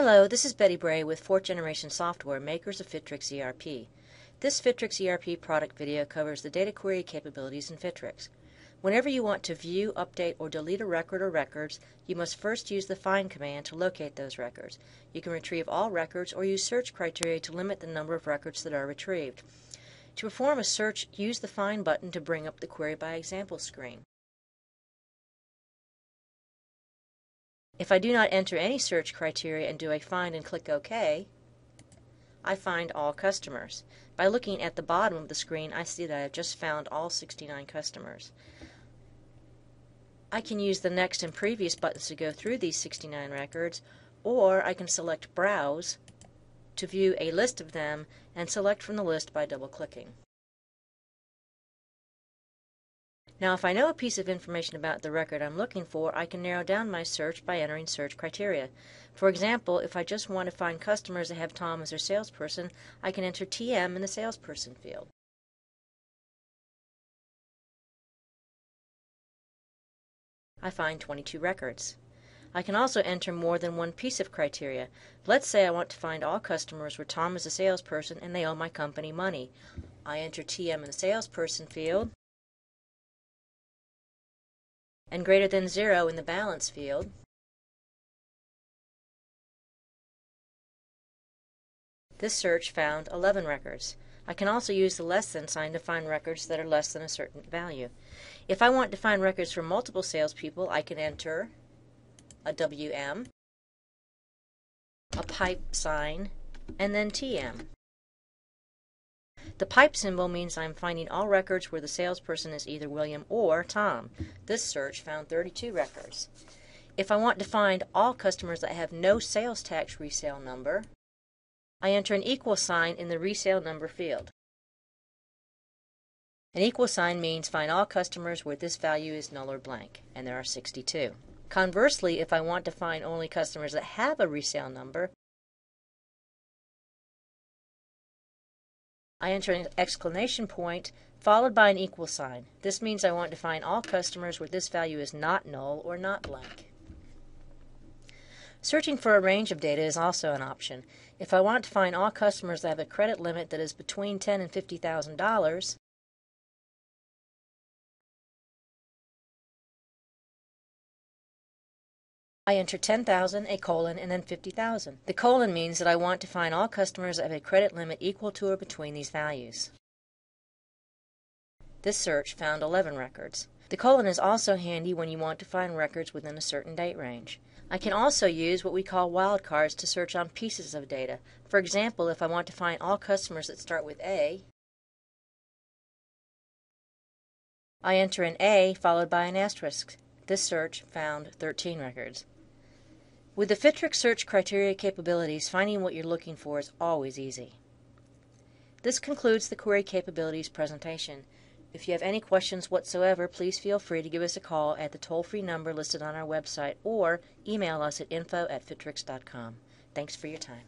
Hello, this is Betty Bray with 4th Generation Software, makers of Fitrix ERP. This Fitrix ERP product video covers the data query capabilities in Fitrix. Whenever you want to view, update, or delete a record or records, you must first use the find command to locate those records. You can retrieve all records or use search criteria to limit the number of records that are retrieved. To perform a search, use the find button to bring up the query by example screen. If I do not enter any search criteria and do a find and click OK, I find all customers. By looking at the bottom of the screen, I see that I have just found all 69 customers. I can use the next and previous buttons to go through these 69 records, or I can select Browse to view a list of them and select from the list by double-clicking. Now, if I know a piece of information about the record I'm looking for, I can narrow down my search by entering search criteria. For example, if I just want to find customers that have Tom as their salesperson, I can enter TM in the salesperson field. I find 22 records. I can also enter more than one piece of criteria. Let's say I want to find all customers where Tom is a salesperson and they owe my company money. I enter TM in the salesperson field and greater than 0 in the balance field. This search found 11 records. I can also use the less than sign to find records that are less than a certain value. If I want to find records for multiple salespeople, I can enter a WM, a pipe sign, and then TM. The pipe symbol means I'm finding all records where the salesperson is either William or Tom. This search found 32 records. If I want to find all customers that have no sales tax resale number, I enter an equal sign in the resale number field. An equal sign means find all customers where this value is null or blank, and there are 62. Conversely, if I want to find only customers that have a resale number, I enter an exclamation point followed by an equal sign. This means I want to find all customers where this value is not null or not blank. Searching for a range of data is also an option. If I want to find all customers that have a credit limit that is between $10,000 and $50,000, I enter 10,000, a colon, and then 50,000. The colon means that I want to find all customers that have a credit limit equal to or between these values. This search found 11 records. The colon is also handy when you want to find records within a certain date range. I can also use what we call wildcards to search on pieces of data. For example, if I want to find all customers that start with A, I enter an A followed by an asterisk. This search found 13 records. With the Fitrix search criteria capabilities, finding what you're looking for is always easy. This concludes the query capabilities presentation. If you have any questions whatsoever, please feel free to give us a call at the toll-free number listed on our website or email us at info@fitrix.com. Thanks for your time.